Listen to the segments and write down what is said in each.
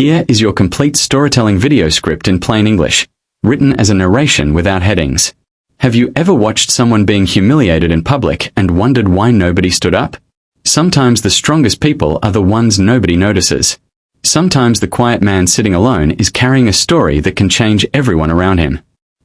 Here is your complete storytelling video script in plain English, written as a narration without headings. Have you ever watched someone being humiliated in public and wondered why nobody stood up? Sometimes the strongest people are the ones nobody notices. Sometimes the quiet man sitting alone is carrying a story that can change everyone around him.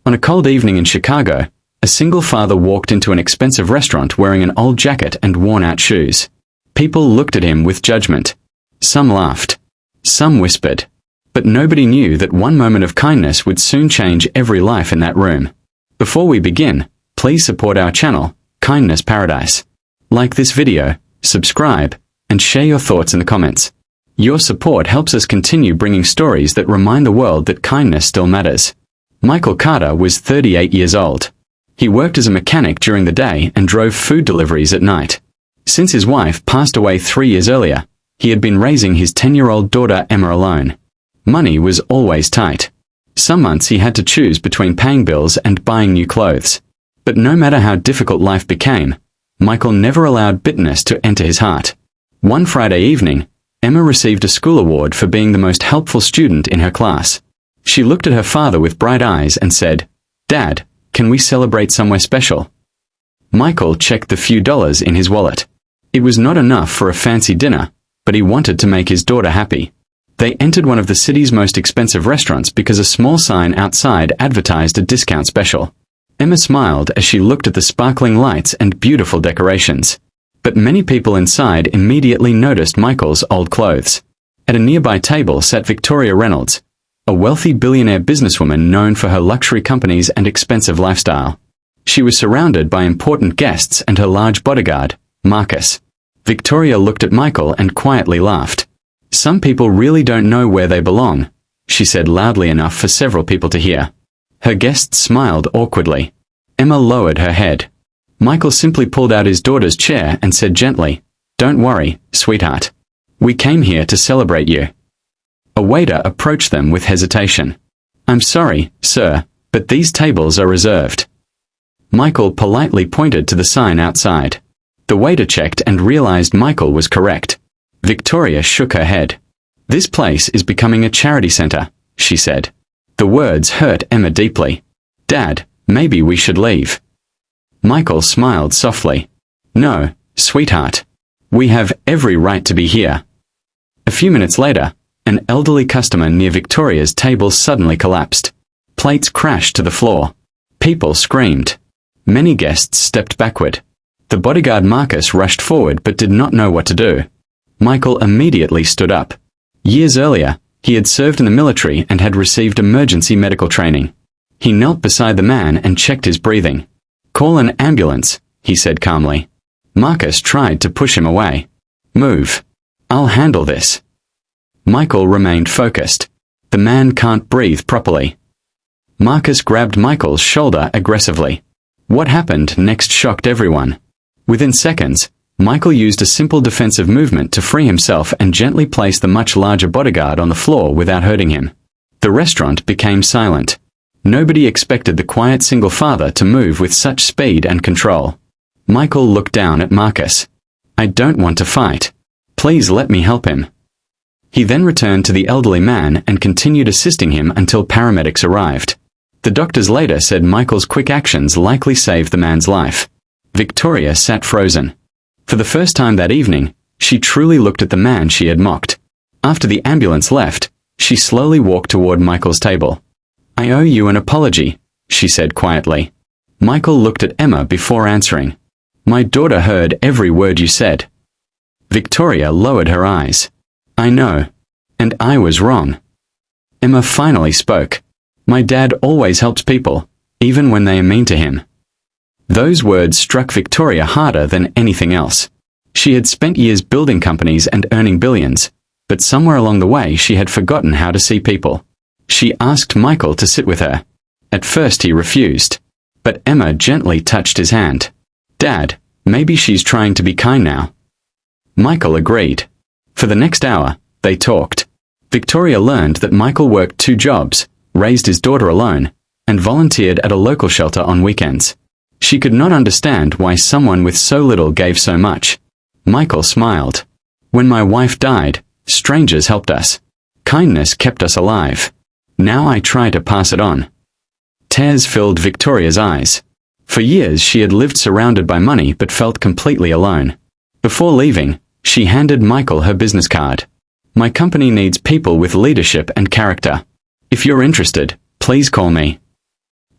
On a cold evening in Chicago, a single father walked into an expensive restaurant wearing an old jacket and worn-out shoes. People looked at him with judgment. Some laughed. Some whispered. But nobody knew that one moment of kindness would soon change every life in that room. Before we begin, please support our channel, Kindness Paradise. Like this video, subscribe, and share your thoughts in the comments. Your support helps us continue bringing stories that remind the world that kindness still matters. Michael Carter was 38 years old. He worked as a mechanic during the day and drove food deliveries at night. Since his wife passed away 3 years earlier, he had been raising his 10-year-old daughter Emma alone. Money was always tight. Some months he had to choose between paying bills and buying new clothes. But no matter how difficult life became, Michael never allowed bitterness to enter his heart. One Friday evening, Emma received a school award for being the most helpful student in her class. She looked at her father with bright eyes and said, "Dad, can we celebrate somewhere special?" Michael checked the few dollars in his wallet. It was not enough for a fancy dinner, but he wanted to make his daughter happy. They entered one of the city's most expensive restaurants because a small sign outside advertised a discount special. Emma smiled as she looked at the sparkling lights and beautiful decorations. But many people inside immediately noticed Michael's old clothes. At a nearby table sat Victoria Reynolds, a wealthy billionaire businesswoman known for her luxury companies and expensive lifestyle. She was surrounded by important guests and her large bodyguard, Marcus. Victoria looked at Michael and quietly laughed. "Some people really don't know where they belong," she said loudly enough for several people to hear. Her guests smiled awkwardly. Emma lowered her head. Michael simply pulled out his daughter's chair and said gently, "Don't worry, sweetheart. We came here to celebrate you." A waiter approached them with hesitation. "I'm sorry, sir, but these tables are reserved." Michael politely pointed to the sign outside. The waiter checked and realized Michael was correct. Victoria shook her head. "This place is becoming a charity center," she said. The words hurt Emma deeply. "Dad, maybe we should leave." Michael smiled softly. "No, sweetheart. We have every right to be here." A few minutes later, an elderly customer near Victoria's table suddenly collapsed. Plates crashed to the floor. People screamed. Many guests stepped backward. The bodyguard Marcus rushed forward but did not know what to do. Michael immediately stood up. Years earlier, he had served in the military and had received emergency medical training. He knelt beside the man and checked his breathing. "Call an ambulance," he said calmly. Marcus tried to push him away. "Move. I'll handle this." Michael remained focused. The man can't breathe properly. Marcus grabbed Michael's shoulder aggressively. What happened next shocked everyone. Within seconds, Michael used a simple defensive movement to free himself and gently place the much larger bodyguard on the floor without hurting him. The restaurant became silent. Nobody expected the quiet single father to move with such speed and control. Michael looked down at Marcus. "I don't want to fight. Please let me help him." He then returned to the elderly man and continued assisting him until paramedics arrived. The doctors later said Michael's quick actions likely saved the man's life. Victoria sat frozen. For the first time that evening, she truly looked at the man she had mocked. After the ambulance left, she slowly walked toward Michael's table. "I owe you an apology," she said quietly. Michael looked at Emma before answering. "My daughter heard every word you said." Victoria lowered her eyes. "I know. And I was wrong." Emma finally spoke. "My dad always helps people, even when they are mean to him." Those words struck Victoria harder than anything else. She had spent years building companies and earning billions, but somewhere along the way she had forgotten how to see people. She asked Michael to sit with her. At first he refused, but Emma gently touched his hand. "Dad, maybe she's trying to be kind now." Michael agreed. For the next hour, they talked. Victoria learned that Michael worked 2 jobs, raised his daughter alone, and volunteered at a local shelter on weekends. She could not understand why someone with so little gave so much. Michael smiled. "When my wife died, strangers helped us. Kindness kept us alive. Now I try to pass it on. Tears filled Victoria's eyes. For years she had lived surrounded by money but felt completely alone. Before leaving, she handed Michael her business card. My company needs people with leadership and character. If you're interested, please call me.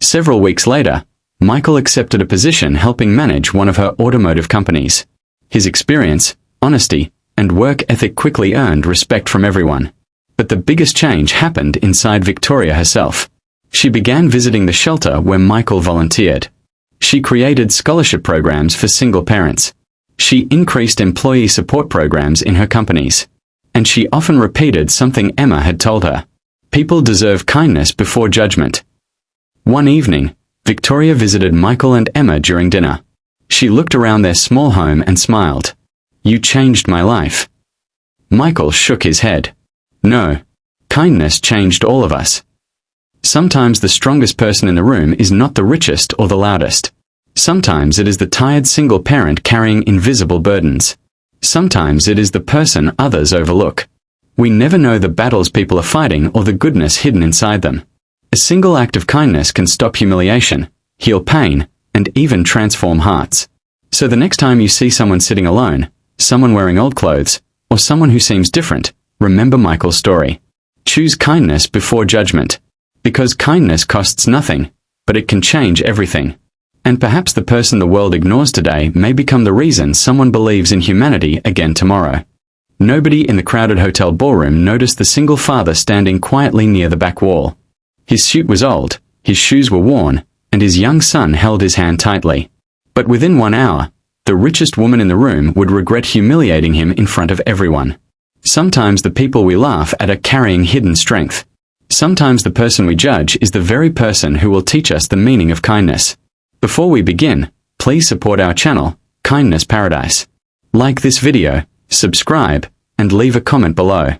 Several weeks later, Michael accepted a position helping manage one of her automotive companies. His experience, honesty, and work ethic quickly earned respect from everyone. But the biggest change happened inside Victoria herself. She began visiting the shelter where Michael volunteered. She created scholarship programs for single parents. She increased employee support programs in her companies. And she often repeated something Emma had told her. People deserve kindness before judgment. One evening, Victoria visited Michael and Emma during dinner. She looked around their small home and smiled. You changed my life. Michael shook his head. No. Kindness changed all of us. Sometimes the strongest person in the room is not the richest or the loudest. Sometimes it is the tired single parent carrying invisible burdens. Sometimes it is the person others overlook. We never know the battles people are fighting or the goodness hidden inside them. A single act of kindness can stop humiliation, heal pain, and even transform hearts. So the next time you see someone sitting alone, someone wearing old clothes, or someone who seems different, remember Michael's story. Choose kindness before judgment. Because kindness costs nothing, but it can change everything. And perhaps the person the world ignores today may become the reason someone believes in humanity again tomorrow. Nobody in the crowded hotel ballroom noticed the single father standing quietly near the back wall. His suit was old, his shoes were worn, and his young son held his hand tightly. But within 1 hour, the richest woman in the room would regret humiliating him in front of everyone. Sometimes the people we laugh at are carrying hidden strength. Sometimes the person we judge is the very person who will teach us the meaning of kindness. Before we begin, please support our channel, Kindness Paradise. Like this video, subscribe, and leave a comment below.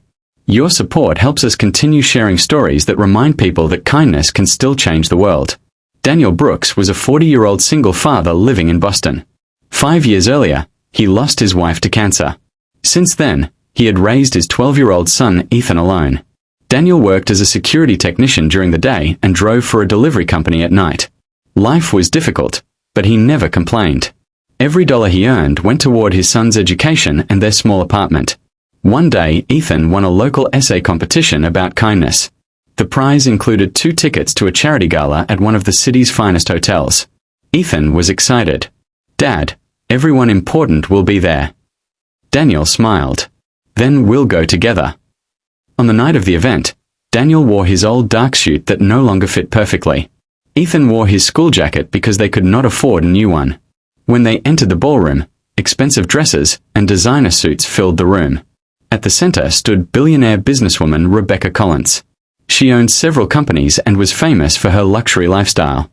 Your support helps us continue sharing stories that remind people that kindness can still change the world. Daniel Brooks was a 40-year-old single father living in Boston. 5 years earlier, he lost his wife to cancer. Since then, he had raised his 12-year-old son Ethan alone. Daniel worked as a security technician during the day and drove for a delivery company at night. Life was difficult, but he never complained. Every dollar he earned went toward his son's education and their small apartment. One day, Ethan won a local essay competition about kindness. The prize included 2 tickets to a charity gala at one of the city's finest hotels. Ethan was excited. Dad, everyone important will be there. Daniel smiled. Then we'll go together. On the night of the event, Daniel wore his old dark suit that no longer fit perfectly. Ethan wore his school jacket because they could not afford a new one. When they entered the ballroom, expensive dresses and designer suits filled the room. At the center stood billionaire businesswoman Rebecca Collins. She owned several companies and was famous for her luxury lifestyle.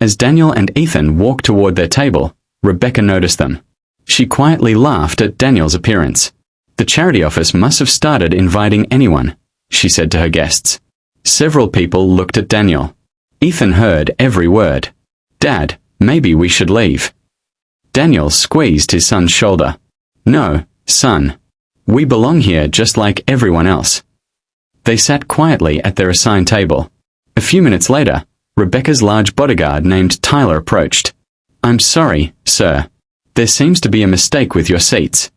As Daniel and Ethan walked toward their table, Rebecca noticed them. She quietly laughed at Daniel's appearance. The charity office must have started inviting anyone, she said to her guests. Several people looked at Daniel. Ethan heard every word. Dad, maybe we should leave. Daniel squeezed his son's shoulder. No, son. We belong here just like everyone else. They sat quietly at their assigned table. A few minutes later, Rebecca's large bodyguard named Tyler approached. I'm sorry, sir. There seems to be a mistake with your seats.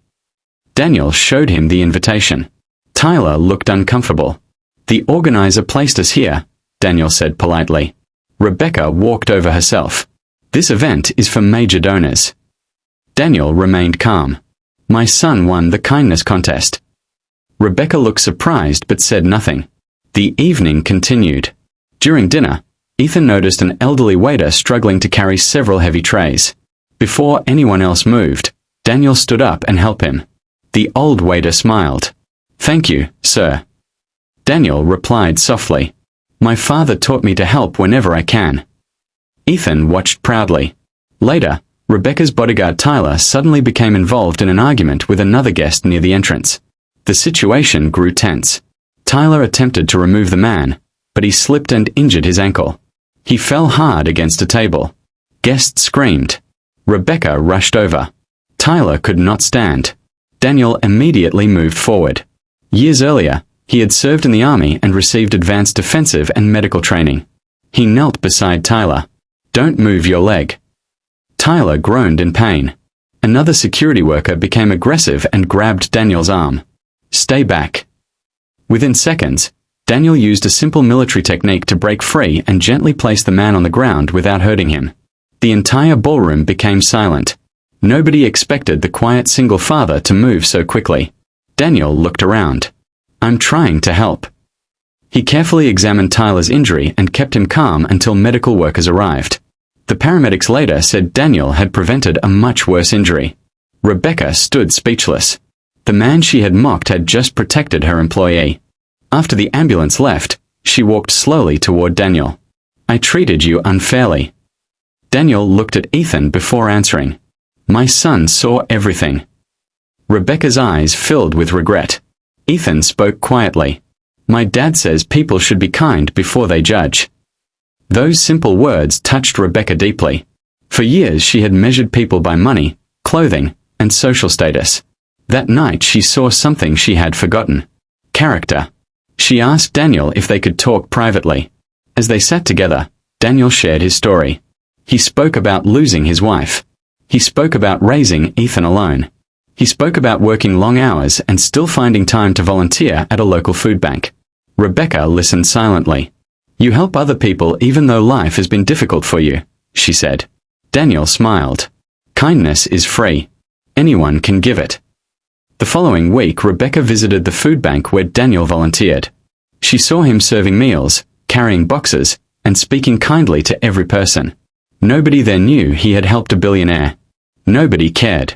Daniel showed him the invitation. Tyler looked uncomfortable. The organizer placed us here, Daniel said politely. Rebecca walked over herself. This event is for major donors. Daniel remained calm. My son won the kindness contest. Rebecca looked surprised but said nothing. The evening continued. During dinner, Ethan noticed an elderly waiter struggling to carry several heavy trays. Before anyone else moved, Daniel stood up and helped him. The old waiter smiled. Thank you, sir. Daniel replied softly. My father taught me to help whenever I can. Ethan watched proudly. Later, Rebecca's bodyguard Tyler suddenly became involved in an argument with another guest near the entrance. The situation grew tense. Tyler attempted to remove the man, but he slipped and injured his ankle. He fell hard against a table. Guests screamed. Rebecca rushed over. Tyler could not stand. Daniel immediately moved forward. Years earlier, He had served in the army and received advanced defensive and medical training. He knelt beside Tyler. "Don't move your leg." Tyler groaned in pain. Another security worker became aggressive and grabbed Daniel's arm. "Stay back." Within seconds, Daniel used a simple military technique to break free and gently place the man on the ground without hurting him. The entire ballroom became silent. Nobody expected the quiet single father to move so quickly. Daniel looked around. "I'm trying to help." He carefully examined Tyler's injury and kept him calm until medical workers arrived. The paramedics later said Daniel had prevented a much worse injury. Rebecca stood speechless. The man she had mocked had just protected her employee. After the ambulance left, she walked slowly toward Daniel. "I treated you unfairly." Daniel looked at Ethan before answering. "My son saw everything." Rebecca's eyes filled with regret. Ethan spoke quietly. "My dad says people should be kind before they judge." Those simple words touched Rebecca deeply. For years she had measured people by money, clothing, and social status. That night she saw something she had forgotten. Character. She asked Daniel if they could talk privately. As they sat together, Daniel shared his story. He spoke about losing his wife. He spoke about raising Ethan alone. He spoke about working long hours and still finding time to volunteer at a local food bank. Rebecca listened silently. "You help other people even though life has been difficult for you," she said. Daniel smiled. "Kindness is free. Anyone can give it." The following week, Rebecca visited the food bank where Daniel volunteered. She saw him serving meals, carrying boxes, and speaking kindly to every person. Nobody there knew he had helped a billionaire. Nobody cared.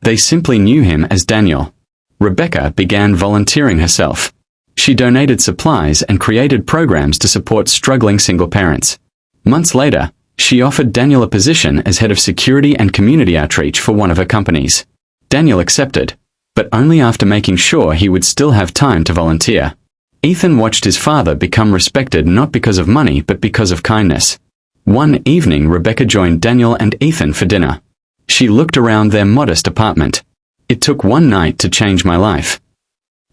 They simply knew him as Daniel. Rebecca began volunteering herself. She donated supplies and created programs to support struggling single parents. Months later, she offered Daniel a position as head of security and community outreach for one of her companies. Daniel accepted, but only after making sure he would still have time to volunteer. Ethan watched his father become respected not because of money but because of kindness. One evening, Rebecca joined Daniel and Ethan for dinner. She looked around their modest apartment. "It took one night to change my life."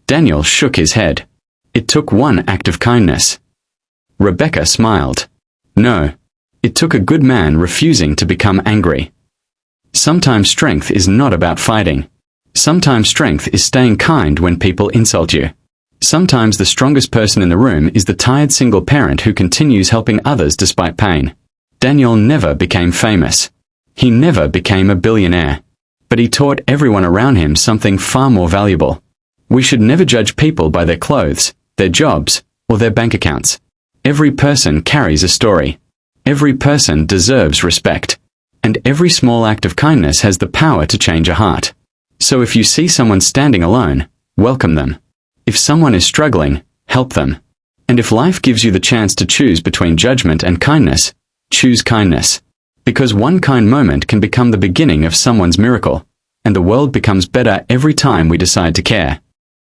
Daniel shook his head. "It took one act of kindness." Rebecca smiled. "No. It took a good man refusing to become angry." Sometimes strength is not about fighting. Sometimes strength is staying kind when people insult you. Sometimes the strongest person in the room is the tired single parent who continues helping others despite pain. Daniel never became famous. He never became a billionaire. But he taught everyone around him something far more valuable. We should never judge people by their clothes, their jobs, or their bank accounts. Every person carries a story. Every person deserves respect. And every small act of kindness has the power to change a heart. So if you see someone standing alone, welcome them. If someone is struggling, help them. And if life gives you the chance to choose between judgment and kindness, choose kindness. Because one kind moment can become the beginning of someone's miracle, and the world becomes better every time we decide to care.